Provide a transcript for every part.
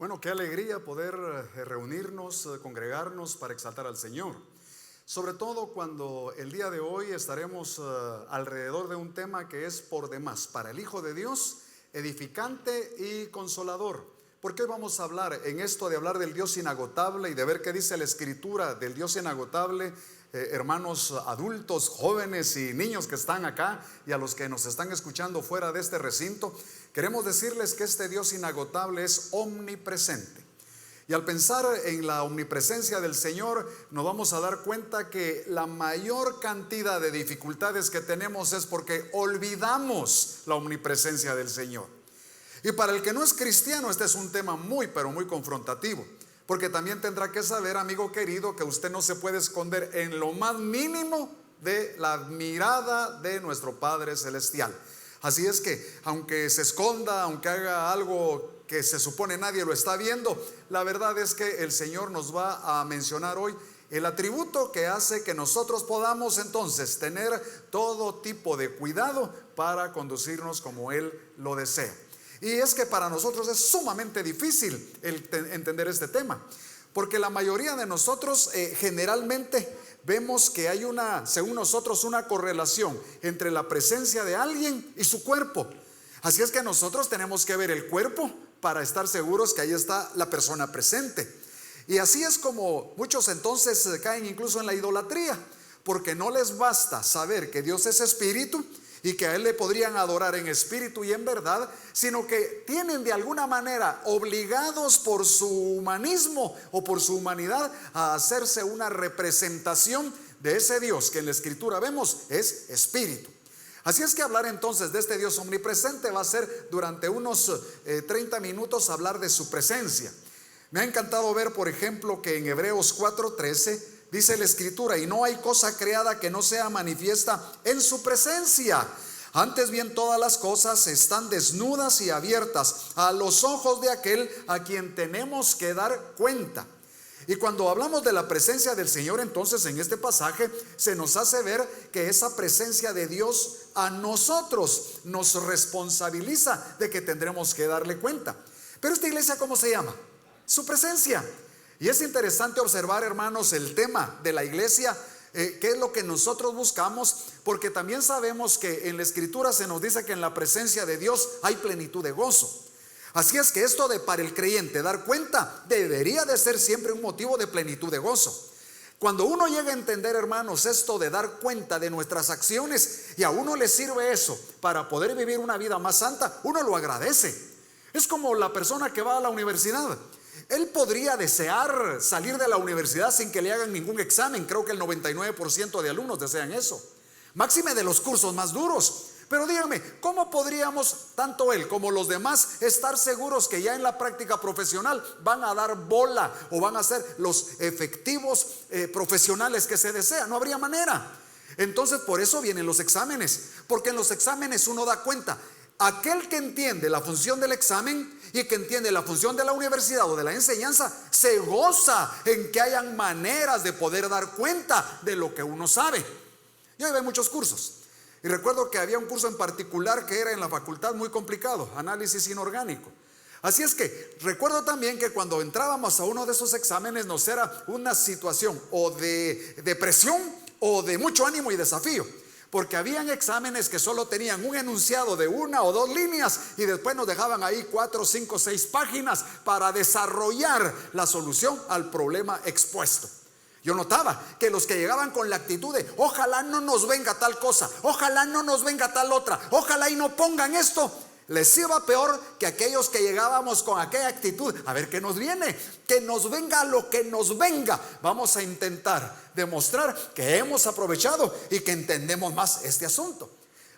Bueno, qué alegría poder reunirnos, congregarnos para exaltar al Señor. Sobre todo cuando el día de hoy estaremos alrededor de un tema que es por demás para el Hijo de Dios, edificante y consolador. Porque hoy vamos a hablar en esto de hablar del Dios inagotable y de ver qué dice la Escritura del Dios inagotable. Hermanos adultos, jóvenes y niños que están acá y a los que nos están escuchando fuera de este recinto, queremos decirles que este Dios inagotable es omnipresente. Y al pensar en la omnipresencia del Señor, nos vamos a dar cuenta que la mayor cantidad de dificultades que tenemos es porque olvidamos la omnipresencia del Señor. Y para el que no es cristiano, este es un tema muy, pero muy confrontativo. Porque también tendrá que saber, amigo querido, que usted no se puede esconder en lo más mínimo de la mirada de nuestro Padre Celestial. Así es que, aunque se esconda, aunque haga algo que se supone nadie lo está viendo, la verdad es que el Señor nos va a mencionar hoy el atributo que hace que nosotros podamos entonces tener todo tipo de cuidado para conducirnos como Él lo desea. Y es que para nosotros es sumamente difícil entender este tema, porque la mayoría de nosotros generalmente vemos que hay según nosotros, una correlación entre la presencia de alguien y su cuerpo. Así es que nosotros tenemos que ver el cuerpo para estar seguros que ahí está la persona presente. Y así es como muchos entonces caen incluso en la idolatría, porque no les basta saber que Dios es espíritu y que a Él le podrían adorar en espíritu y en verdad, sino que tienen de alguna manera obligados por su humanismo o por su humanidad a hacerse una representación de ese Dios que en la Escritura vemos es espíritu. Así es que hablar entonces de este Dios omnipresente va a ser durante unos 30 minutos hablar de su presencia. Me ha encantado ver, por ejemplo, que en Hebreos 4:13 dice la Escritura: y no hay cosa creada que no sea manifiesta en su presencia. Antes bien, todas las cosas están desnudas y abiertas a los ojos de aquel a quien tenemos que dar cuenta. Y cuando hablamos de la presencia del Señor, entonces en este pasaje se nos hace ver que esa presencia de Dios a nosotros nos responsabiliza de que tendremos que darle cuenta. Pero esta iglesia, ¿cómo se llama? Su presencia. Y es interesante observar, hermanos, el tema de la iglesia, qué es lo que nosotros buscamos, porque también sabemos que en la Escritura se nos dice que en la presencia de Dios hay plenitud de gozo. Así es que esto de para el creyente dar cuenta debería de ser siempre un motivo de plenitud de gozo. Cuando uno llega a entender, hermanos, esto de dar cuenta de nuestras acciones y a uno le sirve eso para poder vivir una vida más santa, uno lo agradece. Es como la persona que va a la universidad. Él podría desear salir de la universidad sin que le hagan ningún examen. Creo que el 99% de alumnos desean eso, máxime de los cursos más duros. Pero díganme, ¿cómo podríamos, tanto él como los demás, estar seguros que ya en la práctica profesional van a dar bola o van a ser los efectivos profesionales que se desean? No habría manera. Entonces por eso vienen los exámenes, porque en los exámenes uno da cuenta. Aquel que entiende la función del examen y que entiende la función de la universidad o de la enseñanza, se goza en que hayan maneras de poder dar cuenta de lo que uno sabe. Yo llevé muchos cursos y recuerdo que había un curso en particular que era en la facultad muy complicado, análisis inorgánico. Así es que recuerdo también que cuando entrábamos a uno de esos exámenes nos era una situación o de depresión o de mucho ánimo y desafío. Porque habían exámenes que solo tenían un enunciado de 1 o 2 líneas y después nos dejaban ahí 4, 5, 6 páginas para desarrollar la solución al problema expuesto. Yo notaba que los que llegaban con la actitud de ojalá no nos venga tal cosa, ojalá no nos venga tal otra, ojalá y no pongan esto, les iba peor que aquellos que llegábamos con aquella actitud. A ver qué nos viene, que nos venga lo que nos venga. Vamos a intentar demostrar que hemos aprovechado y que entendemos más este asunto.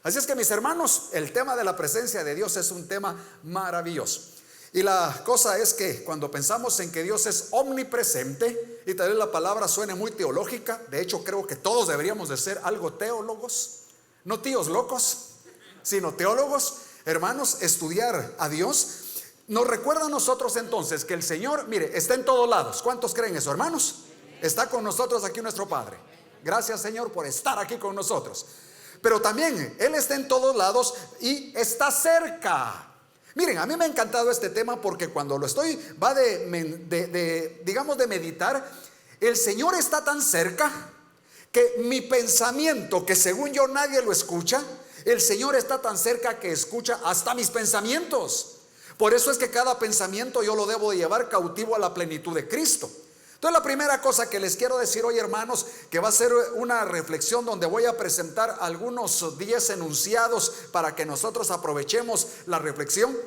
Así es que, mis hermanos, el tema de la presencia de Dios es un tema maravilloso. Y la cosa es que cuando pensamos en que Dios es omnipresente, y tal vez la palabra suene muy teológica, de hecho creo que todos deberíamos de ser algo teólogos, no tíos locos, sino teólogos. Hermanos, estudiar a Dios nos recuerda a nosotros entonces que el Señor, mire, está en todos lados. ¿Cuántos creen eso, hermanos? Está con nosotros aquí nuestro Padre. Gracias, Señor, por estar aquí con nosotros. Pero también Él está en todos lados y está cerca. Miren, a mí me ha encantado este tema porque cuando lo estoy, digamos, de meditar, el Señor está tan cerca que mi pensamiento, que según yo nadie lo escucha, el Señor está tan cerca que escucha hasta mis pensamientos. Por eso es que cada pensamiento yo lo debo de llevar cautivo a la plenitud de Cristo. Entonces la primera cosa que les quiero decir hoy, hermanos, que va a ser una reflexión donde voy a presentar algunos 10 enunciados para que nosotros aprovechemos la reflexión.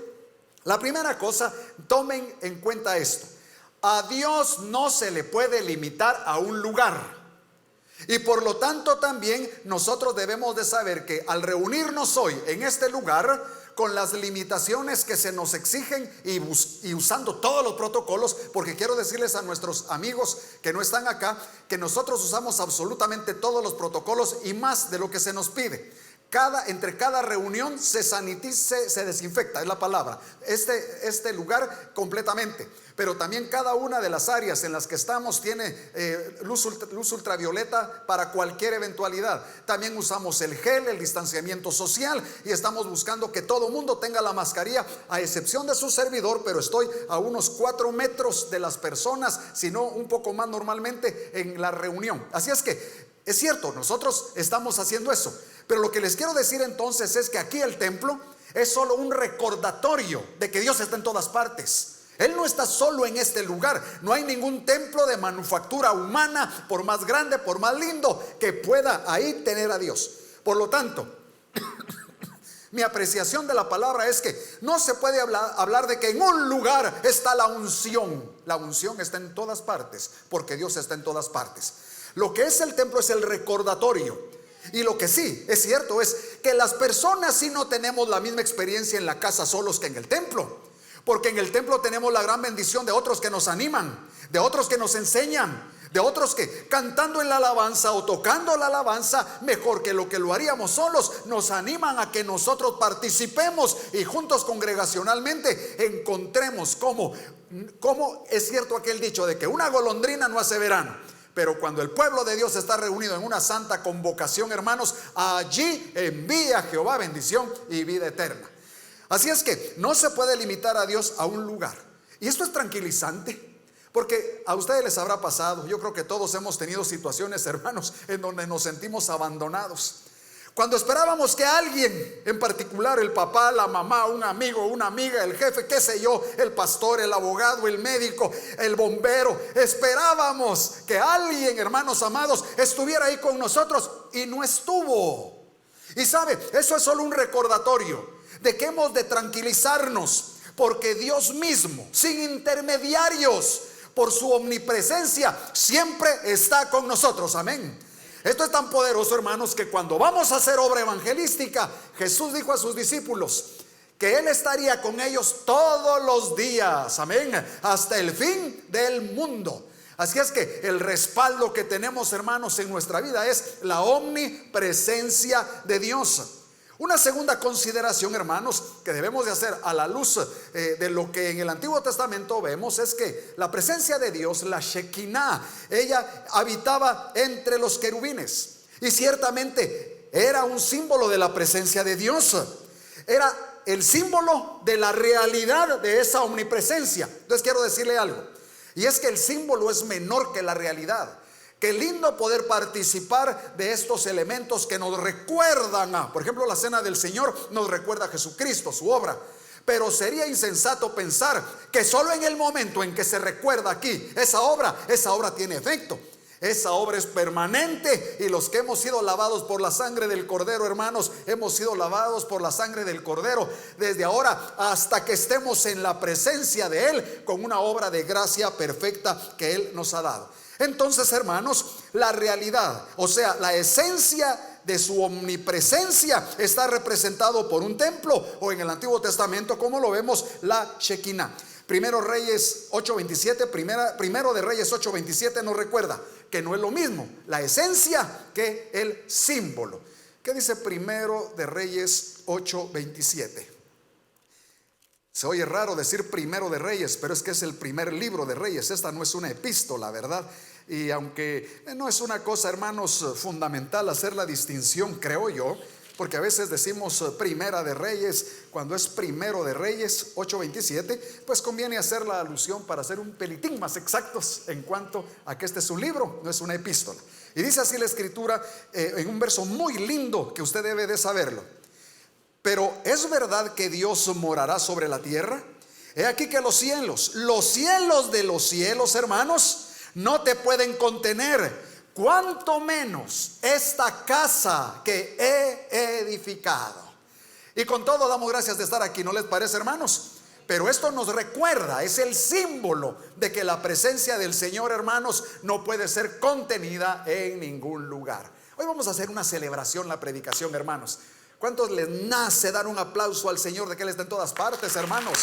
La primera cosa, tomen en cuenta esto: a Dios no se le puede limitar a un lugar. Y por lo tanto también nosotros debemos de saber que al reunirnos hoy en este lugar, con las limitaciones que se nos exigen y usando todos los protocolos, porque quiero decirles a nuestros amigos que no están acá, que nosotros usamos absolutamente todos los protocolos y más de lo que se nos pide. Entre cada reunión se sanitiza, se desinfecta, es la palabra, este lugar completamente. Pero también cada una de las áreas en las que estamos tiene luz ultravioleta para cualquier eventualidad. También usamos el gel, el distanciamiento social, y estamos buscando que todo mundo tenga la mascarilla, a excepción de su servidor, pero estoy a unos 4 metros de las personas, si no un poco más normalmente en la reunión. Así es que es cierto, nosotros estamos haciendo eso. Pero lo que les quiero decir entonces es que aquí el templo es solo un recordatorio de que Dios está en todas partes. Él no está solo en este lugar. No hay ningún templo de manufactura humana, por más grande, por más lindo, que pueda ahí tener a Dios. Por lo tanto, mi apreciación de la palabra es que no se puede hablar de que en un lugar está la unción. La unción está en todas partes, porque Dios está en todas partes. Lo que es el templo es el recordatorio. Y lo que sí es cierto es que las personas sí no tenemos la misma experiencia en la casa solos que en el templo. Porque en el templo tenemos la gran bendición de otros que nos animan, de otros que nos enseñan, de otros que cantando en la alabanza o tocando la alabanza, mejor que lo haríamos solos, nos animan a que nosotros participemos y juntos congregacionalmente encontremos cómo es cierto aquel dicho de que una golondrina no hace verano. Pero cuando el pueblo de Dios está reunido en una santa convocación, hermanos, allí envía Jehová bendición y vida eterna. Así es que no se puede limitar a Dios a un lugar. Y esto es tranquilizante, porque a ustedes les habrá pasado, yo creo que todos hemos tenido situaciones, hermanos, en donde nos sentimos abandonados. Cuando esperábamos que alguien, en particular el papá, la mamá, un amigo, una amiga, el jefe, qué sé yo, el pastor, el abogado, el médico, el bombero, esperábamos que alguien, hermanos amados, estuviera ahí con nosotros y no estuvo. Y sabe, eso es solo un recordatorio de que hemos de tranquilizarnos, porque Dios mismo, sin intermediarios, por su omnipresencia, siempre está con nosotros. Amén. Esto es tan poderoso, hermanos, que cuando vamos a hacer obra evangelística, Jesús dijo a sus discípulos que Él estaría con ellos todos los días, amén, hasta el fin del mundo. Así es que el respaldo que tenemos, hermanos, en nuestra vida es la omnipresencia de Dios. Una segunda consideración, hermanos, que debemos de hacer a la luz de lo que en el Antiguo Testamento vemos es que la presencia de Dios, la Shekinah, ella habitaba entre los querubines y ciertamente era un símbolo de la presencia de Dios. Era el símbolo de la realidad de esa omnipresencia. Entonces quiero decirle algo, y es que el símbolo es menor que la realidad. Qué lindo poder participar de estos elementos que nos recuerdan por ejemplo, la cena del Señor nos recuerda a Jesucristo, su obra. Pero sería insensato pensar que solo en el momento en que se recuerda aquí esa obra tiene efecto. Esa obra es permanente, y los que hemos sido lavados por la sangre del Cordero, hermanos, hemos sido lavados por la sangre del Cordero desde ahora hasta que estemos en la presencia de Él con una obra de gracia perfecta que Él nos ha dado. Entonces, hermanos, la realidad, o sea, la esencia de su omnipresencia está representado por un templo, o en el Antiguo Testamento, como lo vemos, la Shekinah. Primero de Reyes 8:27 nos recuerda que no es lo mismo la esencia que el símbolo. ¿Qué dice Primero de Reyes 8:27? Se oye raro decir Primero de Reyes, pero es que es el primer libro de Reyes. Esta no es una epístola, ¿verdad? Y aunque no es una cosa, hermanos, fundamental hacer la distinción, creo yo, porque a veces decimos Primera de Reyes cuando es Primero de Reyes 8:27, pues conviene hacer la alusión para ser un pelitín más exactos en cuanto a que este es un libro, no es una epístola. Y dice así la escritura en un verso muy lindo que usted debe de saberlo. Pero ¿es verdad que Dios morará sobre la tierra? He aquí que los cielos de los cielos, hermanos, no te pueden contener, cuanto menos esta casa que he edificado. Y con todo damos gracias de estar aquí, ¿no les parece, hermanos? Pero esto nos recuerda, es el símbolo de que la presencia del Señor, hermanos, no puede ser contenida en ningún lugar. Hoy vamos a hacer una celebración, la predicación, hermanos. ¿Cuántos les nace dar un aplauso al Señor de que Él está en todas partes, hermanos?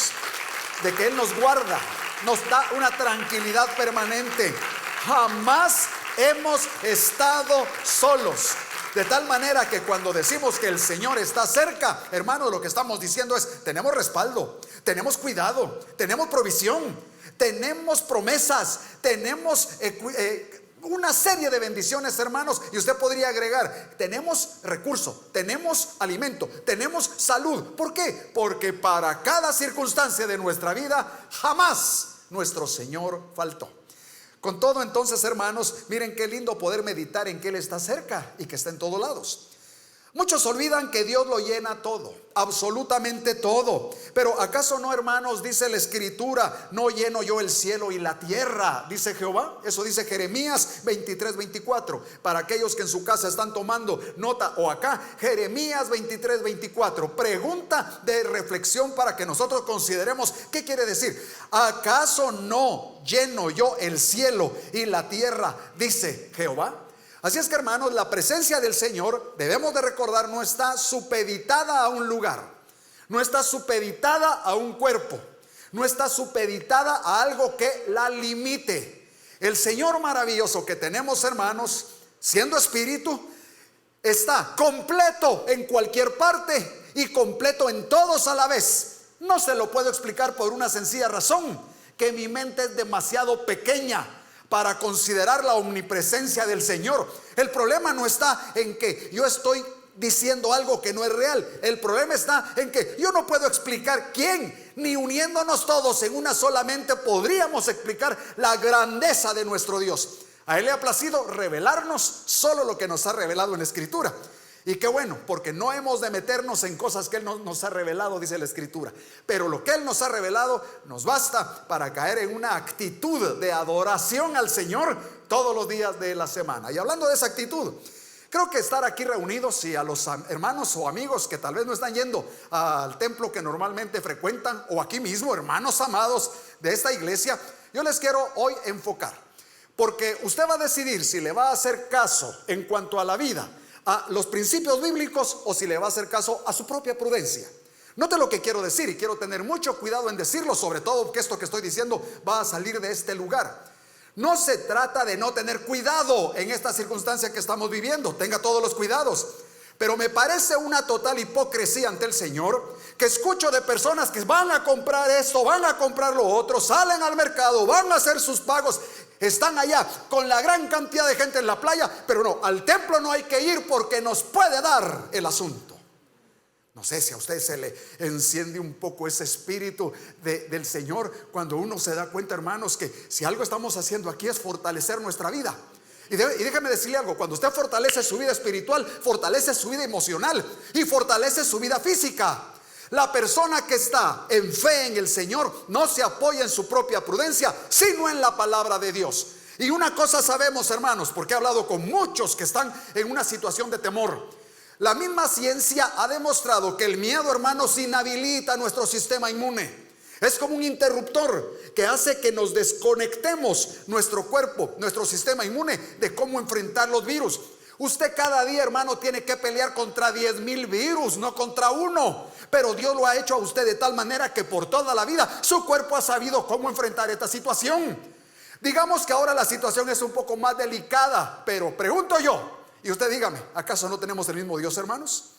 De que Él nos guarda, nos da una tranquilidad permanente. Jamás hemos estado solos. De tal manera que cuando decimos que el Señor está cerca, hermanos, lo que estamos diciendo es: tenemos respaldo, tenemos cuidado, tenemos provisión, tenemos promesas, tenemos una serie de bendiciones, hermanos. Y usted podría agregar: tenemos recurso, tenemos alimento, tenemos salud. ¿Por qué? Porque para cada circunstancia de nuestra vida jamás nuestro Señor faltó. Con todo, entonces, hermanos, miren qué lindo poder meditar en que Él está cerca y que está en todos lados. Muchos olvidan que Dios lo llena todo, absolutamente todo. Pero ¿acaso no, hermanos, dice la escritura: no lleno yo el cielo y la tierra, dice Jehová? Eso dice Jeremías 23:24. Para aquellos que en su casa están tomando nota, o acá, Jeremías 23:24. Pregunta de reflexión para que nosotros consideremos qué quiere decir. ¿Acaso no lleno yo el cielo y la tierra, dice Jehová? Así es que, hermanos, la presencia del Señor, debemos de recordar, no está supeditada a un lugar, no está supeditada a un cuerpo, no está supeditada a algo que la limite. El Señor maravilloso que tenemos, hermanos, siendo espíritu, está completo en cualquier parte y completo en todos a la vez. No se lo puedo explicar por una sencilla razón: que mi mente es demasiado pequeña para considerar la omnipresencia del Señor. El problema no está en que yo estoy diciendo algo que no es real. El problema está en que yo no puedo explicar quién, ni uniéndonos todos en una sola mente podríamos explicar la grandeza de nuestro Dios. A Él le ha placido revelarnos solo lo que nos ha revelado en la Escritura. Y qué bueno, porque no hemos de meternos en cosas que Él no nos ha revelado, dice la Escritura. Pero lo que Él nos ha revelado nos basta para caer en una actitud de adoración al Señor todos los días de la semana. Y hablando de esa actitud, creo que estar aquí reunidos, y a los hermanos o amigos que tal vez no están yendo al templo que normalmente frecuentan, o aquí mismo, hermanos amados de esta iglesia, yo les quiero hoy enfocar. Porque usted va a decidir si le va a hacer caso en cuanto a la vida, a los principios bíblicos, o si le va a hacer caso a su propia prudencia. Note lo que quiero decir, y quiero tener mucho cuidado en decirlo, sobre todo que esto que estoy diciendo va a salir de este lugar. No se trata de no tener cuidado en esta circunstancia que estamos viviendo, tenga todos los cuidados. Pero me parece una total hipocresía ante el Señor que escucho de personas que van a comprar esto, van a comprar lo otro, salen al mercado, van a hacer sus pagos, están allá con la gran cantidad de gente en la playa, pero no, al templo no hay que ir porque nos puede dar el asunto. No sé si a usted se le enciende un poco ese espíritu del Señor cuando uno se da cuenta, hermanos, que si algo estamos haciendo aquí es fortalecer nuestra vida. Y déjame decirle algo: cuando usted fortalece su vida espiritual, fortalece su vida emocional y fortalece su vida física. La persona que está en fe en el Señor no se apoya en su propia prudencia, sino en la palabra de Dios. Y una cosa sabemos, hermanos, porque he hablado con muchos que están en una situación de temor. La misma ciencia ha demostrado que el miedo, hermanos, inhabilita nuestro sistema inmune. Es como un interruptor que hace que nos desconectemos nuestro cuerpo, nuestro sistema inmune, de cómo enfrentar los virus. Usted cada día, hermano, tiene que pelear contra 10,000 virus, no contra uno. Pero Dios lo ha hecho a usted de tal manera que por toda la vida su cuerpo ha sabido cómo enfrentar esta situación. Digamos que ahora la situación es un poco más delicada, pero pregunto yo, y usted dígame, ¿acaso no tenemos el mismo Dios, hermanos?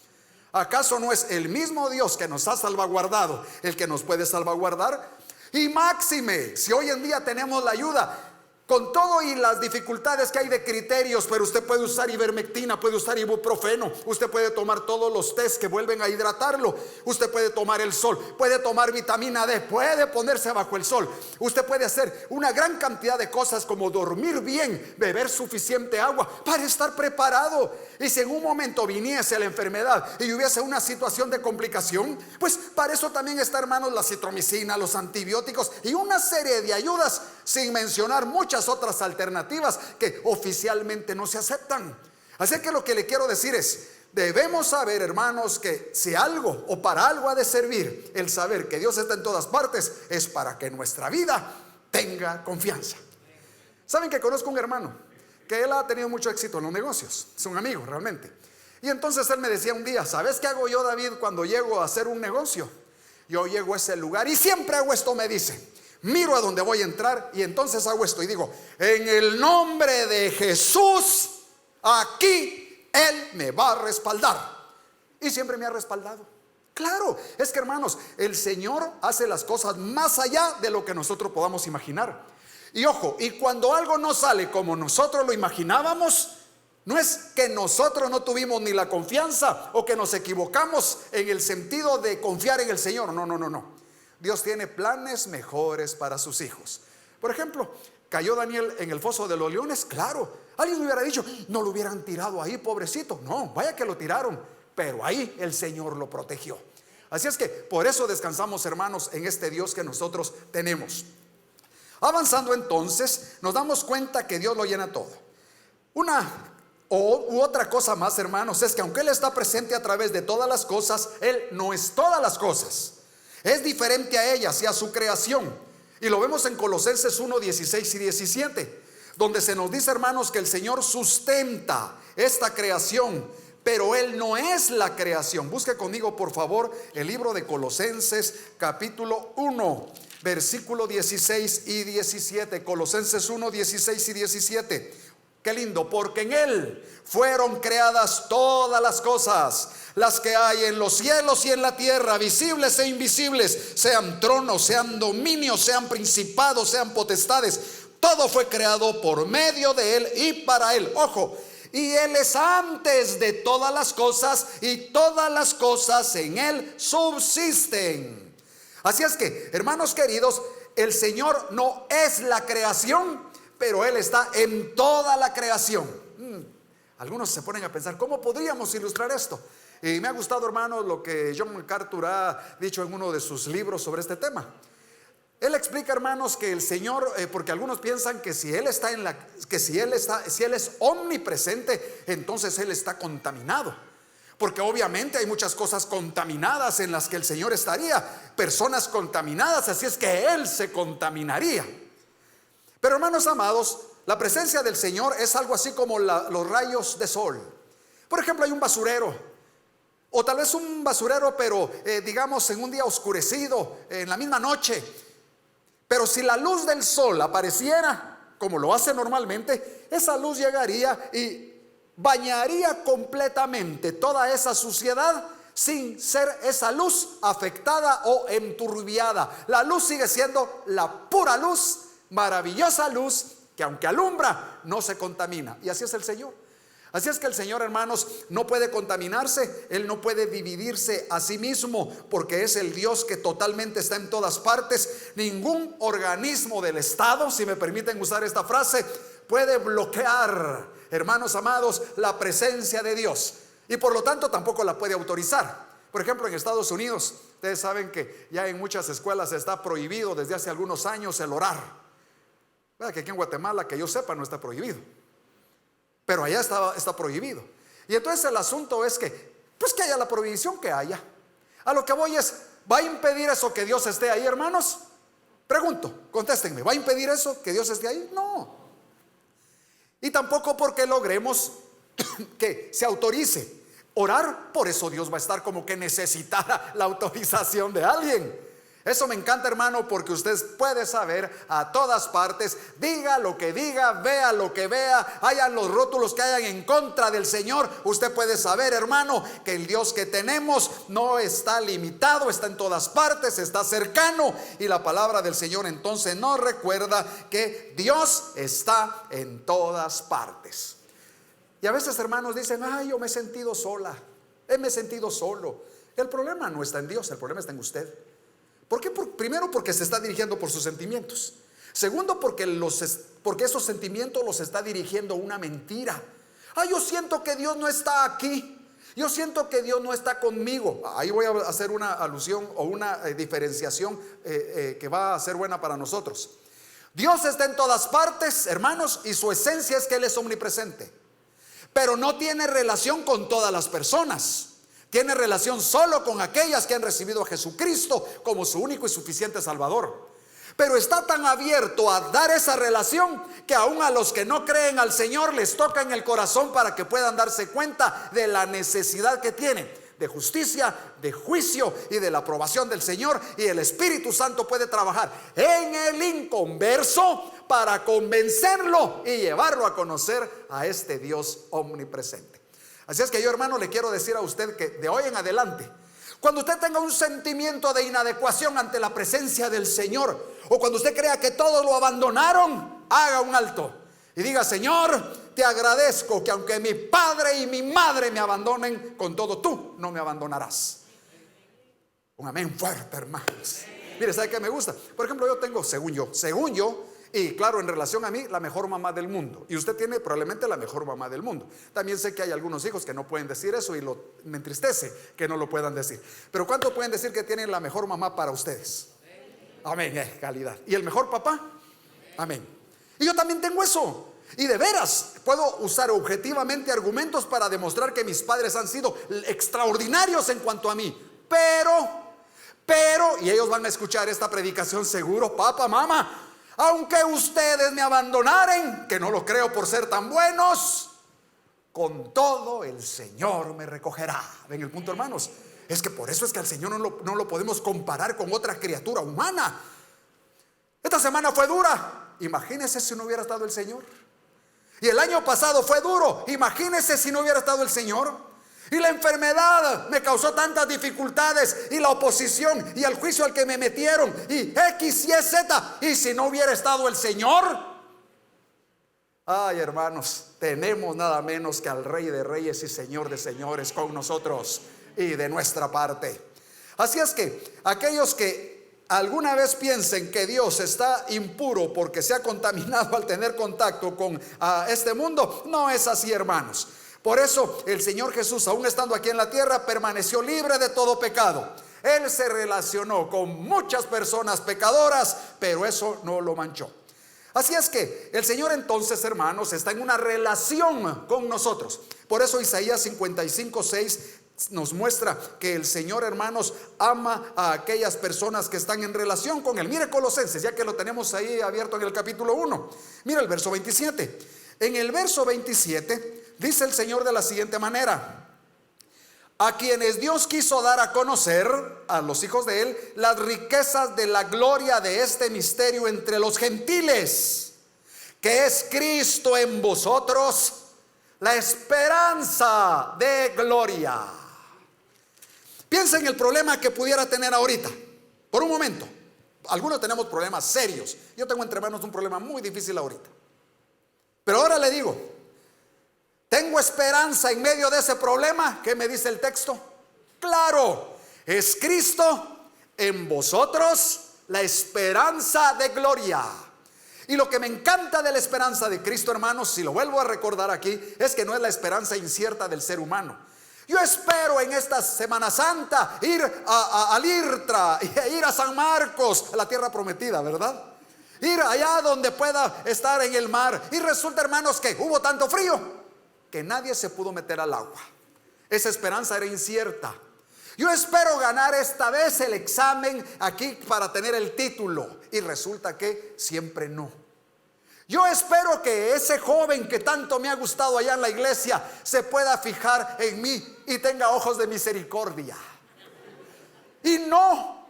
¿Acaso no es el mismo Dios que nos ha salvaguardado el que nos puede salvaguardar? Y máxime, si hoy en día tenemos la ayuda Con todo y las dificultades que hay de criterios, pero usted puede usar ivermectina, puede usar ibuprofeno, usted puede tomar todos los test que vuelven a hidratarlo, usted puede tomar el sol, puede tomar vitamina D, puede ponerse bajo el sol, usted puede hacer una gran cantidad de cosas como dormir bien, beber suficiente agua para estar preparado. Y si en un momento viniese la enfermedad y hubiese una situación de complicación, pues para eso también está, hermanos, la citromicina, los antibióticos y una serie de ayudas, sin mencionar muchas otras alternativas que oficialmente no se aceptan. Así que lo que le quiero decir es: debemos saber, hermanos, que si algo o para algo ha de servir el saber que Dios está en todas partes, es para que nuestra vida tenga confianza. Saben que conozco un hermano que él ha tenido mucho éxito en los negocios, es un amigo realmente. Y entonces él me decía un día: ¿sabes qué hago yo, David, cuando llego a hacer un negocio? Yo llego a ese lugar y siempre hago esto, me dice. Miro a donde voy a entrar y entonces hago esto y digo: en el nombre de Jesús, aquí Él me va a respaldar. Y siempre me ha respaldado. Claro, es que, hermanos, el Señor hace las cosas más allá de lo que nosotros podamos imaginar. Y ojo, y cuando algo no sale como nosotros lo imaginábamos, no es que nosotros no tuvimos ni la confianza o que nos equivocamos en el sentido de confiar en el Señor. No. Dios tiene planes mejores para sus hijos. Por ejemplo, ¿cayó Daniel en el foso de los leones? Claro. Alguien hubiera dicho: no lo hubieran tirado ahí, pobrecito. No, vaya que lo tiraron, pero ahí el Señor lo protegió. Así es que por eso descansamos, hermanos, en este Dios que nosotros tenemos. Avanzando entonces, nos damos cuenta que Dios lo llena todo. Otra cosa más, hermanos, es que aunque Él está presente a través de todas las cosas, Él no es todas las cosas. Es diferente a ellas y a su creación. Y lo vemos en Colosenses 1, 16 y 17, donde se nos dice, hermanos, que el Señor sustenta esta creación, pero Él no es la creación. Busque conmigo, por favor, el libro de Colosenses capítulo 1, versículo 16 y 17. Colosenses 1, 16 y 17. Qué lindo: porque en Él fueron creadas todas las cosas, las que hay en los cielos y en la tierra, visibles e invisibles, sean tronos, sean dominios, sean principados, sean potestades. Todo fue creado por medio de Él y para Él. Ojo, y Él es antes de todas las cosas, y todas las cosas en Él subsisten. Así es que, hermanos queridos, el Señor no es la creación, pero Él está en toda la creación. Algunos se ponen a pensar: ¿cómo podríamos ilustrar esto? Y me ha gustado, hermanos, lo que John MacArthur ha dicho en uno de sus libros sobre este tema. Él explica, hermanos, que el Señor, porque algunos piensan que si Él es omnipresente, entonces Él está contaminado. Porque obviamente hay muchas cosas contaminadas en las que el Señor estaría, personas contaminadas, así es que Él se contaminaría. Pero, hermanos amados, la presencia del Señor es algo así como los rayos de sol. Por ejemplo, hay un basurero, o tal vez un basurero, pero digamos en un día oscurecido, en la misma noche. Pero si la luz del sol apareciera, como lo hace normalmente, esa luz llegaría y bañaría completamente toda esa suciedad, sin ser esa luz afectada o enturbiada. La luz sigue siendo la pura luz, maravillosa luz, que aunque alumbra, no se contamina. Y así es el Señor. Así es que el Señor, hermanos, no puede contaminarse. Él no puede dividirse a sí mismo, porque es el Dios que totalmente está en todas partes. Ningún organismo del Estado, si me permiten usar esta frase, puede bloquear, hermanos amados, la presencia de Dios, y por lo tanto tampoco la puede autorizar. Por ejemplo, en Estados Unidos, ustedes saben que ya en muchas escuelas está prohibido desde hace algunos años el orar. Que aquí en Guatemala, que yo sepa, no está prohibido, pero allá está prohibido. Y entonces el asunto es que, pues que haya la prohibición que haya. A lo que voy es: ¿va a impedir eso que Dios esté ahí, hermanos? Pregunto, contéstenme, ¿va a impedir eso que Dios esté ahí? No. Y tampoco porque logremos que se autorice orar, por eso Dios va a estar como que necesitara la autorización de alguien. Eso me encanta, hermano, porque usted puede saber a todas partes, diga lo que diga, vea lo que vea, hayan los rótulos que hayan en contra del Señor. Usted puede saber, hermano, que el Dios que tenemos no está limitado, está en todas partes, está cercano. Y la palabra del Señor entonces nos recuerda que Dios está en todas partes. Y a veces, hermanos, dicen: ay, yo me he sentido sola, me he sentido solo. El problema no está en Dios, el problema está en usted. ¿Por qué? Primero, porque se está dirigiendo por sus sentimientos. Segundo, porque esos sentimientos los está dirigiendo una mentira. Yo siento que Dios no está aquí. Yo siento que Dios no está conmigo. Ahí voy a hacer una alusión o una diferenciación que va a ser buena para nosotros. Dios está en todas partes, hermanos, y su esencia es que Él es omnipresente. Pero no tiene relación con todas las personas. Tiene relación solo con aquellas que han recibido a Jesucristo como su único y suficiente Salvador. Pero está tan abierto a dar esa relación que aún a los que no creen al Señor les toca en el corazón para que puedan darse cuenta de la necesidad que tienen de justicia, de juicio y de la aprobación del Señor. Y el Espíritu Santo puede trabajar en el inconverso para convencerlo y llevarlo a conocer a este Dios omnipresente. Así es que yo, hermano, le quiero decir a usted que de hoy en adelante, cuando usted tenga un sentimiento de inadecuación ante la presencia del Señor, o cuando usted crea que todos lo abandonaron, haga un alto y diga: Señor, te agradezco que aunque mi padre y mi madre me abandonen, con todo tú no me abandonarás. Un amén fuerte, hermanos. Mire, ¿sabe qué me gusta? Por ejemplo, yo tengo, según yo, y claro, en relación a mí, la mejor mamá del mundo. Y usted tiene probablemente la mejor mamá del mundo. También sé que hay algunos hijos que no pueden decir eso, y me entristece que no lo puedan decir. Pero ¿cuántos pueden decir que tienen la mejor mamá para ustedes? Amén, calidad. ¿Y el mejor papá? Amén. Y yo también tengo eso. Y de veras, puedo usar objetivamente argumentos para demostrar que mis padres han sido extraordinarios en cuanto a mí. Pero, y ellos van a escuchar esta predicación seguro: papá, mamá, aunque ustedes me abandonaren, que no lo creo por ser tan buenos, con todo el Señor me recogerá. ¿Ven el punto, hermanos? Es que por eso es que al Señor no lo podemos comparar con otra criatura humana. Esta semana fue dura. Imagínese si no hubiera estado el Señor. Y el año pasado fue duro. Imagínese si no hubiera estado el Señor. Y la enfermedad me causó tantas dificultades, y la oposición y el juicio al que me metieron, y X, Y, Z. Y si no hubiera estado el Señor, ay, hermanos, tenemos nada menos que al Rey de Reyes y Señor de Señores con nosotros y de nuestra parte. Así es que aquellos que alguna vez piensen que Dios está impuro porque se ha contaminado al tener contacto con este mundo, no es así, hermanos. Por eso el Señor Jesús, aún estando aquí en la tierra, permaneció libre de todo pecado. Él se relacionó con muchas personas pecadoras, pero eso no lo manchó. Así es que el Señor entonces, hermanos, está en una relación con nosotros. Por eso Isaías 55:6 nos muestra que el Señor, hermanos, ama a aquellas personas que están en relación con Él. Mire Colosenses, ya que lo tenemos ahí abierto en el capítulo 1. Mira el verso 27. En el verso 27 dice el Señor de la siguiente manera: a quienes Dios quiso dar a conocer, a los hijos de Él, las riquezas de la gloria de este misterio entre los gentiles, que es Cristo en vosotros, la esperanza de gloria. Piensa en el problema que pudiera tener ahorita, por un momento. Algunos tenemos problemas serios. Yo tengo entre manos un problema muy difícil ahorita. Pero ahora le digo, ¿tengo esperanza en medio de ese problema? ¿Qué me dice el texto? Claro, es Cristo en vosotros, la esperanza de gloria. Y lo que me encanta de la esperanza de Cristo, hermanos, si lo vuelvo a recordar aquí, es que no es la esperanza incierta del ser humano. Yo espero en esta Semana Santa ir al IRTRA, ir a San Marcos, a la tierra prometida, ¿verdad? Ir allá donde pueda estar en el mar. Y resulta, hermanos, que hubo tanto frío que nadie se pudo meter al agua. Esa esperanza era incierta. Yo espero ganar esta vez el examen aquí para tener el título, y resulta que siempre no. Yo espero que ese joven que tanto me ha gustado allá en la iglesia se pueda fijar en mí y tenga ojos de misericordia. Y no.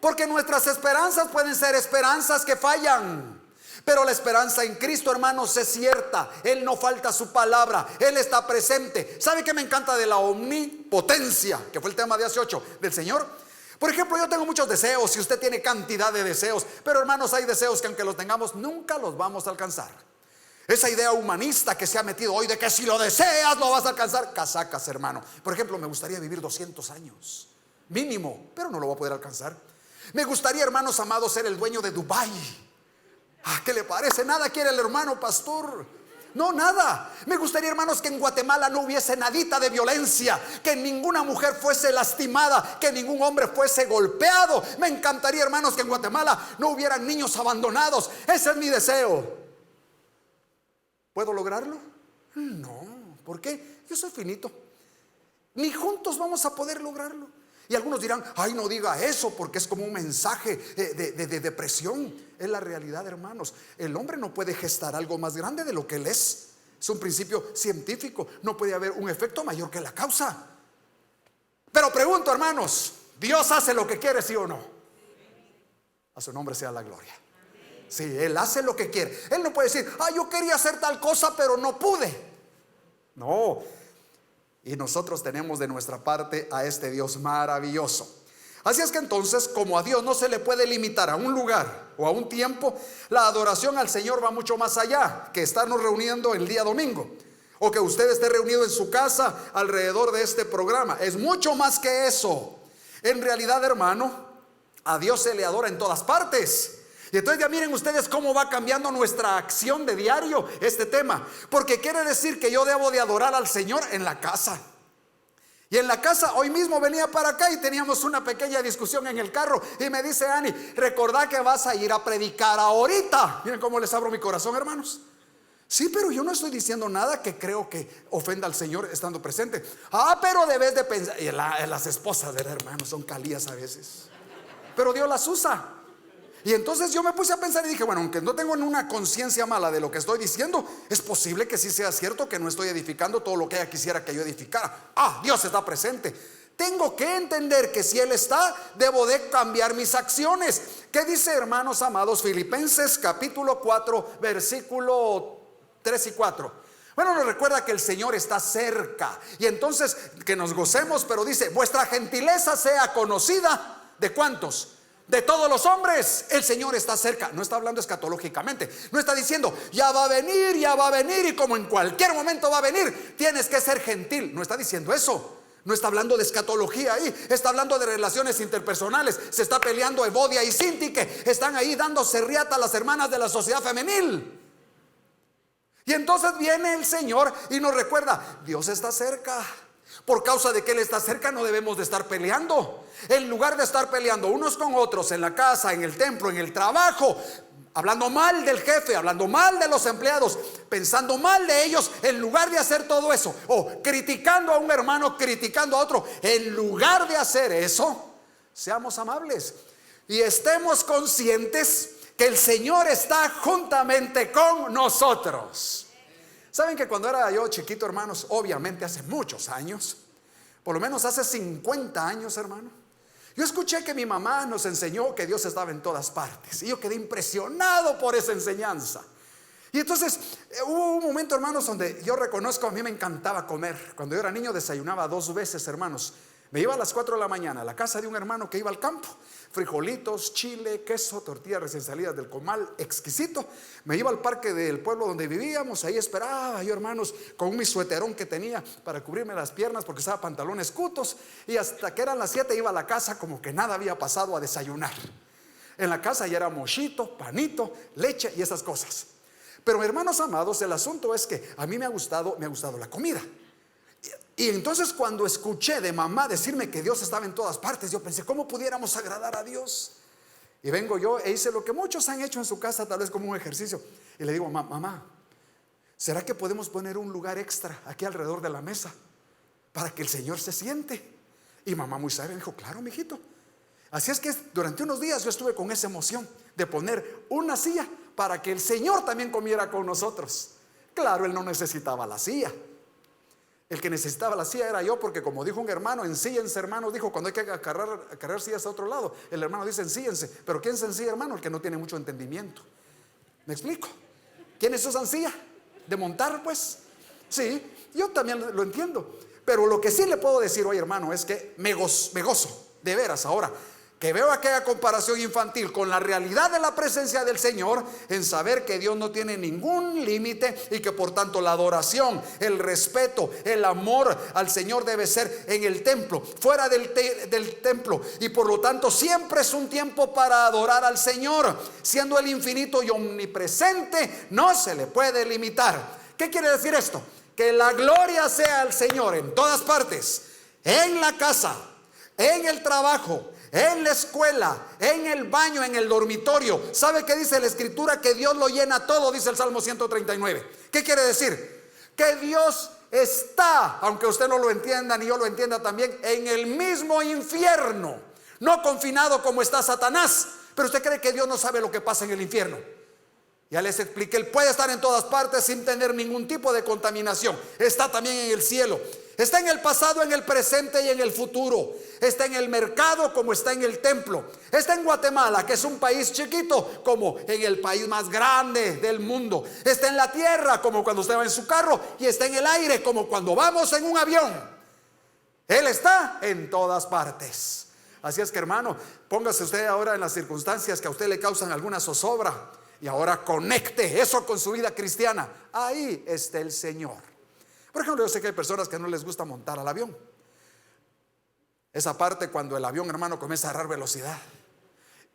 Porque nuestras esperanzas pueden ser esperanzas que fallan, pero la esperanza en Cristo, hermanos, es cierta. Él no falta a su palabra, Él está presente. ¿Sabe qué me encanta de la omnipotencia, que fue el tema de hace 8 del Señor? Por ejemplo, yo tengo muchos deseos y usted tiene cantidad de deseos, pero hermanos, hay deseos que aunque los tengamos nunca los vamos a alcanzar. Esa idea humanista que se ha metido hoy de que si lo deseas lo vas a alcanzar, casacas, hermano. Por ejemplo, me gustaría vivir 200 años mínimo, pero no lo voy a poder alcanzar. Me gustaría, hermanos amados, ser el dueño de Dubái. ¿Qué le parece? Nada quiere el hermano pastor. No, nada. Me gustaría, hermanos, que en Guatemala no hubiese nadita de violencia, que ninguna mujer fuese lastimada, que ningún hombre fuese golpeado. Me encantaría, hermanos, que en Guatemala no hubieran niños abandonados. Ese es mi deseo. ¿Puedo lograrlo? No. ¿Por qué? Yo soy finito. Ni juntos vamos a poder lograrlo. Y algunos dirán, ay, no diga eso, porque es como un mensaje de depresión. Es la realidad, hermanos. El hombre no puede gestar algo más grande de lo que él es. Es un principio científico. No puede haber un efecto mayor que la causa. Pero pregunto, hermanos, ¿Dios hace lo que quiere, sí o no? A su nombre sea la gloria. Sí, Él hace lo que quiere. Él no puede decir, yo quería hacer tal cosa, pero no pude. No. Y nosotros tenemos de nuestra parte a este Dios maravilloso. Así es que entonces, como a Dios no se le puede limitar a un lugar o a un tiempo, la adoración al Señor va mucho más allá que estarnos reuniendo el día domingo, o que usted esté reunido en su casa alrededor de este programa. Es mucho más que eso. En realidad, hermano, a Dios se le adora en todas partes. Y entonces ya miren ustedes cómo va cambiando nuestra acción de diario este tema. Porque quiere decir que yo debo de adorar al Señor en la casa. Y en la casa, hoy mismo venía para acá y teníamos una pequeña discusión en el carro. Y me dice Ani, recordá que vas a ir a predicar ahorita. Miren cómo les abro mi corazón, hermanos. Sí, pero yo no estoy diciendo nada que creo que ofenda al Señor estando presente. Pero debes de pensar. Y las esposas del hermano son calías a veces, pero Dios las usa. Y entonces yo me puse a pensar y dije, bueno, aunque no tengo una conciencia mala de lo que estoy diciendo, es posible que sí sea cierto que no estoy edificando todo lo que ella quisiera que yo edificara. Dios está presente. Tengo que entender que si Él está, debo de cambiar mis acciones. ¿Qué dice, hermanos amados? Filipenses capítulo 4, versículo 3 y 4. Bueno, nos recuerda que el Señor está cerca. Y entonces que nos gocemos, pero dice, vuestra gentileza sea conocida. ¿De cuántos? De todos los hombres. El Señor está cerca. No está hablando escatológicamente. No está diciendo, ya va a venir y como en cualquier momento va a venir, tienes que ser gentil. No está diciendo eso. No está hablando de escatología ahí. Está hablando de relaciones interpersonales. Se está peleando Evodia y Sintique. Están ahí dándose riata a las hermanas de la sociedad femenil. Y entonces viene el Señor y nos recuerda, Dios está cerca. Por causa de que Él está cerca no debemos de estar peleando. En lugar de estar peleando unos con otros en la casa, en el templo, en el trabajo, hablando mal del jefe, hablando mal de los empleados, pensando mal de ellos, en lugar de hacer todo eso, o criticando a un hermano, criticando a otro, en lugar de hacer eso, seamos amables y estemos conscientes que el Señor está juntamente con nosotros. Saben que cuando era yo chiquito, hermanos, obviamente hace muchos años, por lo menos hace 50 años, hermano, yo escuché que mi mamá nos enseñó que Dios estaba en todas partes. Y yo quedé impresionado por esa enseñanza. Y entonces hubo un momento, hermanos, donde yo reconozco, a mí me encantaba comer. Cuando yo era niño desayunaba 2 veces, hermanos. Me iba a las 4 de la mañana a la casa de un hermano que iba al campo. Frijolitos, chile, queso, tortillas recién salidas del comal, exquisito. Me iba al parque del pueblo donde vivíamos. Ahí esperaba yo, hermanos, con mi suéterón que tenía para cubrirme las piernas porque usaba pantalones cutos. Y hasta que eran las 7 iba a la casa como que nada había pasado a desayunar. En la casa ya era mochito, panito, leche y esas cosas. Pero hermanos amados, el asunto es que a mí me ha gustado la comida. Y entonces cuando escuché de mamá decirme que Dios estaba en todas partes, yo pensé, ¿cómo pudiéramos agradar a Dios? Y vengo yo e hice lo que muchos han hecho en su casa, tal vez como un ejercicio. Y le digo, mamá, ¿será que podemos poner un lugar extra aquí alrededor de la mesa para que el Señor se siente? Y mamá muy sabia me dijo, claro, mijito. Así es que durante unos días yo estuve con esa emoción de poner una silla para que el Señor también comiera con nosotros. Claro, Él no necesitaba la silla. El que necesitaba la silla era yo, porque como dijo un hermano, ensíllense hermanos, dijo, cuando hay que acarrear sillas a otro lado, el hermano dice ensíllense. Pero ¿quién se ensilla, hermano? El que no tiene mucho entendimiento. ¿Me explico? ¿Quiénes usan silla? ¿De montar, pues? Sí, yo también lo entiendo. Pero lo que sí le puedo decir hoy, hermano, es que me gozo, de veras ahora, que veo aquella comparación infantil con la realidad de la presencia del Señor, en saber que Dios no tiene ningún límite y que por tanto la adoración, el respeto, el amor al Señor debe ser en el templo, fuera del templo, y por lo tanto siempre es un tiempo para adorar al Señor, siendo el infinito y omnipresente, no se le puede limitar. ¿Qué quiere decir esto? Que la gloria sea al Señor en todas partes, en la casa, en el trabajo, en la escuela, en el baño, en el dormitorio. ¿Sabe qué dice la Escritura? Que Dios lo llena todo, dice el Salmo 139. ¿Qué quiere decir? Que Dios está, aunque usted no lo entienda ni yo lo entienda también, en el mismo infierno, no confinado como está Satanás. Pero usted cree que Dios no sabe lo que pasa en el infierno. Ya les expliqué, Él puede estar en todas partes sin tener ningún tipo de contaminación. Está también en el cielo. Está en el pasado, en el presente y en el futuro. Está en el mercado como está en el templo. Está en Guatemala, que es un país chiquito, como en el país más grande del mundo. Está en la tierra, como cuando usted va en su carro. Y está en el aire, como cuando vamos en un avión. Él está en todas partes. Así es que, hermano, póngase usted ahora en las circunstancias que a usted le causan alguna zozobra, y ahora conecte eso con su vida cristiana. Ahí está el Señor. Por ejemplo, yo sé que hay personas que no les gusta montar al avión. Esa parte cuando el avión, hermano, comienza a agarrar velocidad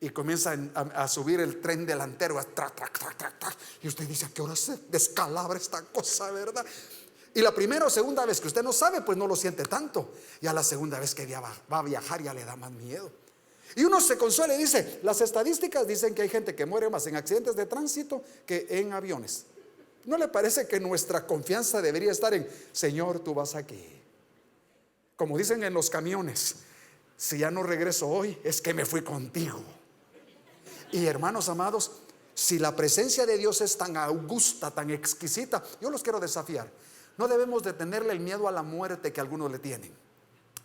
y comienza a subir el tren delantero, y usted dice, ¿a qué hora se descalabra esta cosa, verdad? Y la primera o segunda vez que usted no sabe, pues no lo siente tanto. Y a la segunda vez que ya va a viajar, ya le da más miedo. Y uno se consuela y dice, las estadísticas dicen que hay gente que muere más en accidentes de tránsito que en aviones. ¿No le parece que nuestra confianza debería estar en, Señor, tú vas aquí? Como dicen en los camiones, si ya no regreso hoy, es que me fui contigo. Y hermanos amados, si la presencia de Dios es tan augusta, tan exquisita, yo los quiero desafiar. No debemos de tenerle el miedo a la muerte que algunos le tienen.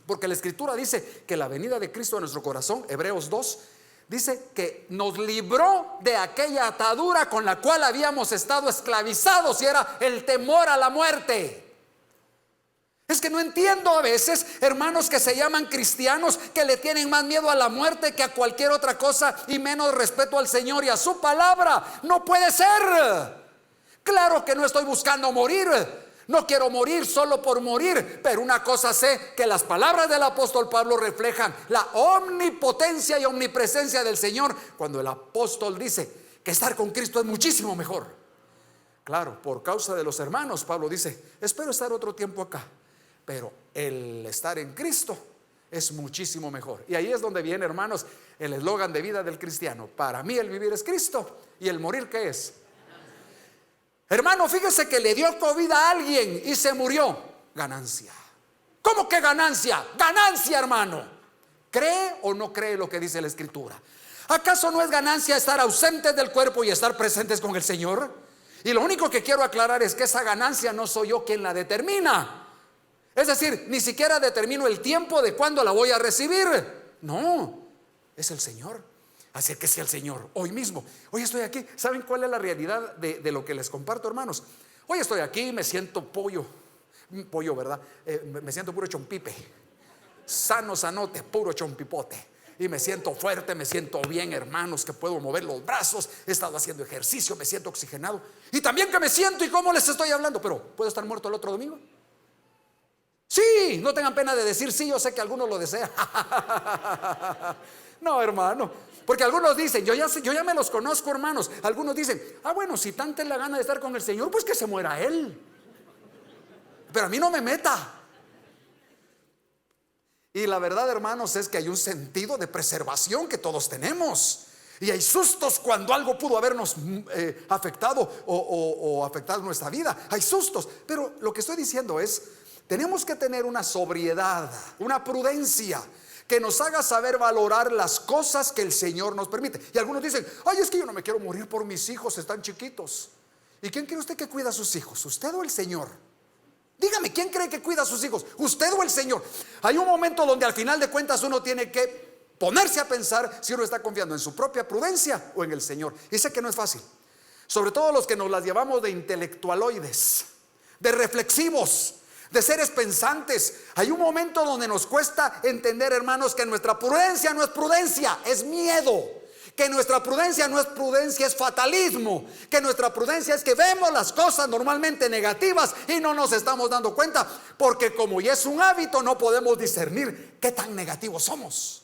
Porque la Escritura dice que la venida de Cristo a nuestro corazón, Hebreos 2, dice que nos libró de aquella atadura con la cual habíamos estado esclavizados, y era el temor a la muerte. Es que no entiendo a veces, hermanos que se llaman cristianos, que le tienen más miedo a la muerte que a cualquier otra cosa, y menos respeto al Señor y a su palabra. No puede ser. Claro que no estoy buscando morir. No quiero morir solo por morir, pero una cosa sé, que las palabras del apóstol Pablo reflejan la omnipotencia y omnipresencia del Señor, cuando el apóstol dice que estar con Cristo es muchísimo mejor. Claro, por causa de los hermanos, Pablo dice, espero estar otro tiempo acá, pero el estar en Cristo es muchísimo mejor. Y ahí es donde viene, hermanos, el eslogan de vida del cristiano: para mí el vivir es Cristo y el morir, ¿qué es? Hermano, fíjese que le dio COVID a alguien y se murió. Ganancia. ¿Cómo que ganancia? Ganancia, hermano. ¿Cree o no cree lo que dice la Escritura? ¿Acaso no es ganancia estar ausentes del cuerpo y estar presentes con el Señor? Y lo único que quiero aclarar es que esa ganancia no soy yo quien la determina. Es decir, ni siquiera determino el tiempo de cuándo la voy a recibir. No, es el Señor. Acérquese al Señor hoy mismo. Hoy estoy aquí. ¿Saben cuál es la realidad de lo que les comparto, hermanos? Hoy estoy aquí, me siento pollo, ¿verdad? Me siento puro chompipe, sanote, puro chompipote. Y me siento fuerte, me siento bien, hermanos, que puedo mover los brazos. He estado haciendo ejercicio, me siento oxigenado. Y también que me siento, ¿y cómo les estoy hablando? Pero, ¿puedo estar muerto el otro domingo? Sí, no tengan pena de decir sí, yo sé que algunos lo desean. No, hermano. Porque algunos dicen, yo ya me los conozco, hermanos. Algunos dicen, bueno, si tanta es la gana de estar con el Señor, pues que se muera Él. Pero a mí no me meta. Y la verdad, hermanos, es que hay un sentido de preservación que todos tenemos. Y hay sustos cuando algo pudo habernos afectado o afectado nuestra vida. Hay sustos. Pero lo que estoy diciendo es, tenemos que tener una sobriedad, una prudencia que nos haga saber valorar las cosas que el Señor nos permite. Y algunos dicen, es que yo no me quiero morir por mis hijos, están chiquitos. ¿Y quién cree usted que cuida a sus hijos? ¿Usted o el Señor? Dígame, ¿quién cree que cuida a sus hijos? ¿Usted o el Señor? Hay un momento donde al final de cuentas uno tiene que ponerse a pensar si uno está confiando en su propia prudencia o en el Señor. Y sé que no es fácil, sobre todo los que nos las llevamos de intelectualoides, de reflexivos, de seres pensantes. Hay un momento donde nos cuesta entender, hermanos, que nuestra prudencia no es prudencia, es miedo. Que nuestra prudencia no es prudencia, es fatalismo. Que nuestra prudencia es que vemos las cosas normalmente negativas y no nos estamos dando cuenta, porque como ya es un hábito, no podemos discernir qué tan negativos somos.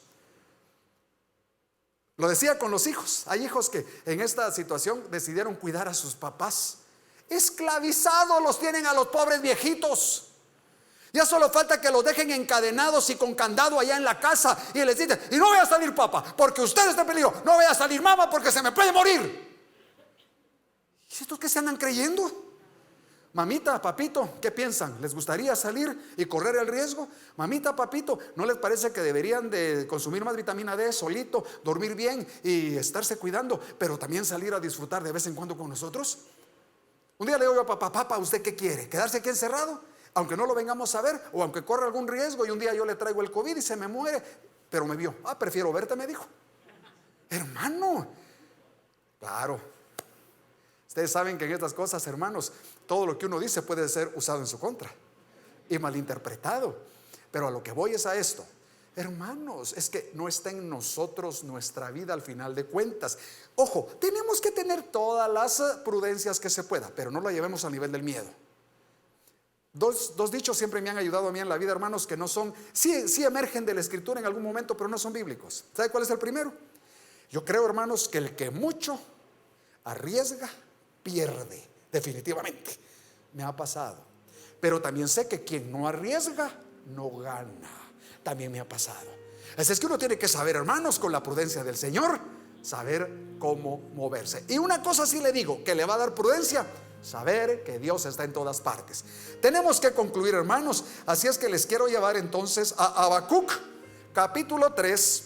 Lo decía con los hijos. Hay hijos que en esta situación decidieron cuidar a sus papás. Esclavizados los tienen a los pobres viejitos. Ya solo falta que los dejen encadenados y con candado allá en la casa y les dicen: y no voy a salir, papá, porque usted está en peligro. No voy a salir, mamá, porque se me puede morir. ¿Y estos qué se andan creyendo? Mamita, papito, ¿qué piensan? ¿Les gustaría salir y correr el riesgo? Mamita, papito, ¿no les parece que deberían de consumir más vitamina D solito, dormir bien y estarse cuidando, pero también salir a disfrutar de vez en cuando con nosotros? Un día le digo yo a papá: papá, ¿usted qué quiere? ¿Quedarse aquí encerrado? Aunque no lo vengamos a ver, o aunque corra algún riesgo y un día yo le traigo el COVID y se me muere, pero me vio. Prefiero verte, me dijo. Hermano, claro, ustedes saben que en estas cosas, hermanos, todo lo que uno dice puede ser usado en su contra y malinterpretado. Pero a lo que voy es a esto, hermanos, es que no está en nosotros nuestra vida al final de cuentas. Ojo, tenemos que tener todas las prudencias que se pueda, pero no la llevemos al nivel del miedo. Dos dichos siempre me han ayudado a mí en la vida, hermanos, que no son, sí emergen de la Escritura en algún momento, pero no son bíblicos. ¿Sabe cuál es el primero? Yo creo, hermanos, que el que mucho arriesga, pierde, definitivamente. Me ha pasado. Pero también sé que quien no arriesga, no gana. También me ha pasado. Así es que uno tiene que saber, hermanos, con la prudencia del Señor, saber cómo moverse. Y una cosa sí le digo, que le va a dar prudencia: saber que Dios está en todas partes. Tenemos que concluir, hermanos, así es que les quiero llevar entonces a Habacuc, capítulo 3,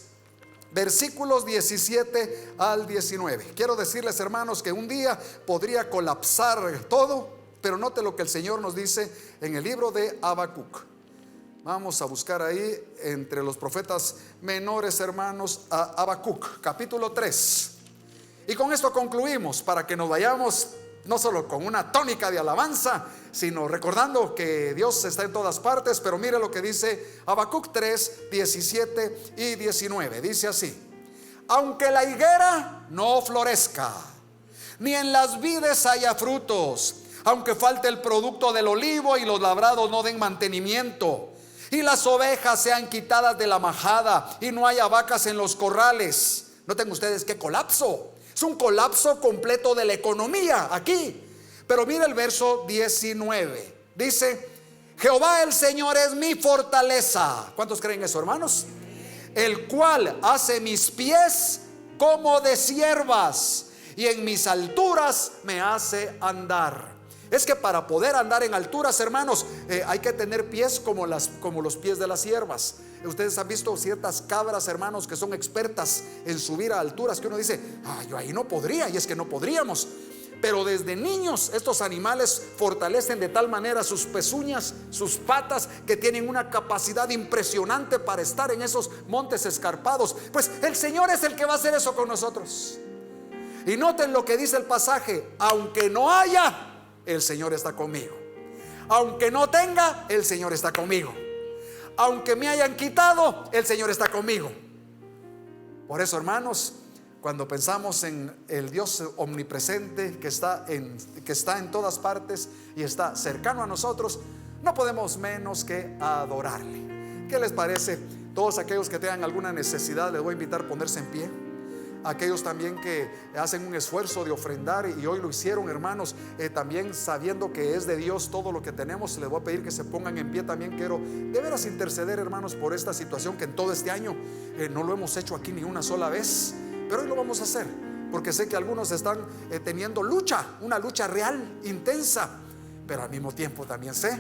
versículos 17 al 19. Quiero decirles, hermanos, que un día podría colapsar todo, pero note lo que el Señor nos dice en el libro de Habacuc. Vamos a buscar ahí entre los profetas menores, hermanos, a Habacuc, capítulo 3. Y con esto concluimos, para que nos vayamos no solo con una tónica de alabanza, sino recordando que Dios está en todas partes. Pero mire lo que dice Habacuc 3, 17 y 19. Dice así: aunque la higuera no florezca, ni en las vides haya frutos, aunque falte el producto del olivo y los labrados no den mantenimiento, y las ovejas sean quitadas de la majada y no haya vacas en los corrales. Noten ustedes qué colapso. Es un colapso completo de la economía aquí. Pero mira el verso 19. Dice: Jehová el Señor es mi fortaleza. ¿Cuántos creen eso, hermanos? El cual hace mis pies como de ciervas y en mis alturas me hace andar. Es que para poder andar en alturas, hermanos, hay que tener pies como los pies de las ciervas. Ustedes han visto ciertas cabras, hermanos, que son expertas en subir a alturas, que uno dice: yo ahí no podría, y es que no podríamos. Pero desde niños estos animales fortalecen de tal manera sus pezuñas, sus patas, que tienen una capacidad impresionante para estar en esos montes escarpados. Pues el Señor es el que va a hacer eso con nosotros. Y noten lo que dice el pasaje: aunque no haya, el Señor está conmigo. Aunque no tenga, el Señor está conmigo. Aunque me hayan quitado, el Señor está conmigo. Por eso, hermanos, cuando pensamos en el Dios omnipresente que está en todas partes y está cercano a nosotros, no podemos menos que adorarle. ¿Qué les parece? Todos aquellos que tengan alguna necesidad, les voy a invitar a ponerse en pie. Aquellos también que hacen un esfuerzo de ofrendar y hoy lo hicieron, hermanos, también sabiendo que es de Dios todo lo que tenemos, les voy a pedir que se pongan en pie. También quiero de veras interceder, hermanos, por esta situación que en todo este año no lo hemos hecho aquí ni una sola vez, pero hoy lo vamos a hacer, porque sé que algunos están teniendo una lucha real, intensa, pero al mismo tiempo también sé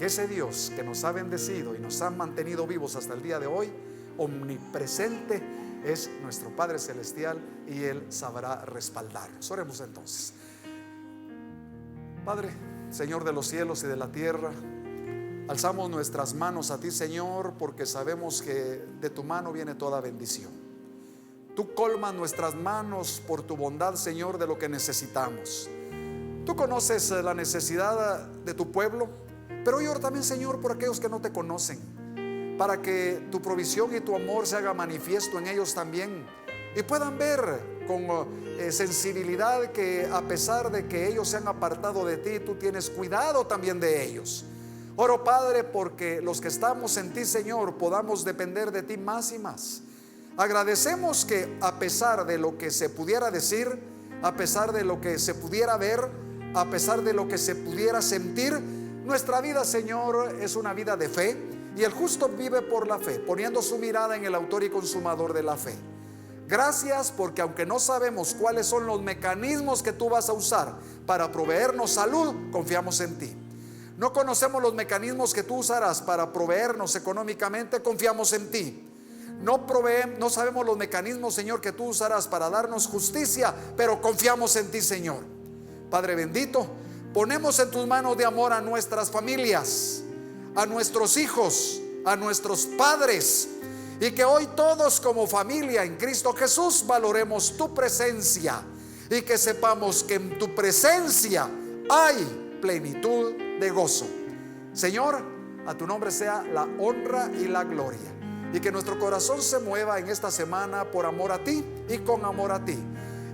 que ese Dios que nos ha bendecido y nos ha mantenido vivos hasta el día de hoy, omnipresente, es nuestro Padre Celestial, y Él sabrá respaldarnos. Oremos entonces. Padre, Señor de los cielos y de la tierra, alzamos nuestras manos a ti, Señor, porque sabemos que de tu mano viene toda bendición. Tú colmas nuestras manos por tu bondad, Señor, de lo que necesitamos. Tú conoces la necesidad de tu pueblo, pero yo también, Señor, por aquellos que no te conocen, para que tu provisión y tu amor se haga manifiesto en ellos también, y puedan ver con sensibilidad que a pesar de que ellos se han apartado de ti, tú tienes cuidado también de ellos. Oro, Padre, porque los que estamos en ti, Señor, podamos depender de ti más y más. Agradecemos que a pesar de lo que se pudiera decir, a pesar de lo que se pudiera ver, a pesar de lo que se pudiera sentir, nuestra vida, Señor, es una vida de fe, y el justo vive por la fe, poniendo su mirada en el autor y consumador de la fe. Gracias, porque aunque no sabemos cuáles son los mecanismos que tú vas a usar para proveernos salud, confiamos en ti. No conocemos los mecanismos que tú usarás para proveernos económicamente, confiamos en ti. No sabemos los mecanismos, Señor, que tú usarás para darnos justicia, pero confiamos en ti, Señor. Padre bendito, ponemos en tus manos de amor a nuestras familias, a nuestros hijos, a nuestros padres, y que hoy todos como familia en Cristo Jesús valoremos tu presencia, y que sepamos que en tu presencia hay plenitud de gozo. Señor, a tu nombre sea la honra y la gloria, y que nuestro corazón se mueva en esta semana por amor a ti y con amor a ti,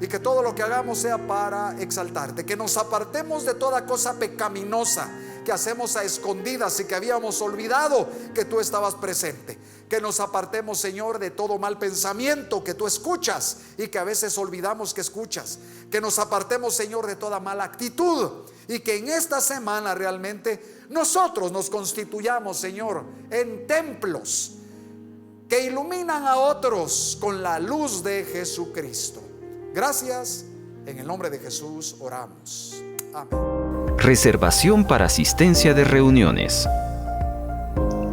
y que todo lo que hagamos sea para exaltarte, que nos apartemos de toda cosa pecaminosa que hacemos a escondidas y que habíamos olvidado que tú estabas presente. Que nos apartemos, Señor, de todo mal pensamiento que tú escuchas y que a veces olvidamos que escuchas. Que nos apartemos, Señor, de toda mala actitud, y que en esta semana realmente nosotros nos constituyamos, Señor, en templos que iluminan a otros con la luz de Jesucristo. Gracias, en el nombre de Jesús oramos. Amén. Reservación para asistencia de reuniones.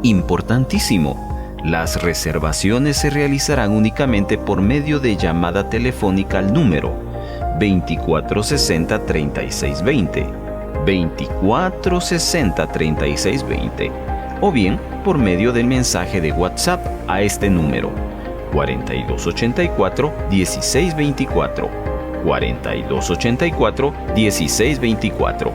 Importantísimo. Las reservaciones se realizarán únicamente por medio de llamada telefónica al número 2460-3620, 2460-3620, o bien por medio del mensaje de WhatsApp a este número 4284-1624, 4284-1624.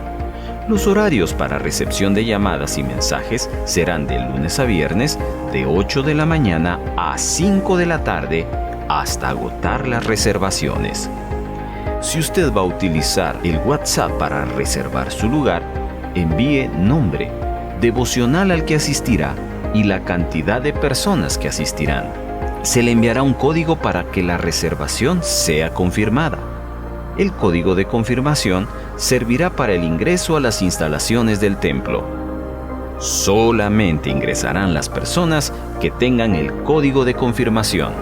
Los horarios para recepción de llamadas y mensajes serán de lunes a viernes de 8 de la mañana a 5 de la tarde hasta agotar las reservaciones. Si usted va a utilizar el WhatsApp para reservar su lugar, envíe nombre, devocional al que asistirá y la cantidad de personas que asistirán. Se le enviará un código para que la reservación sea confirmada. El código de confirmación servirá para el ingreso a las instalaciones del templo. Solamente ingresarán las personas que tengan el código de confirmación.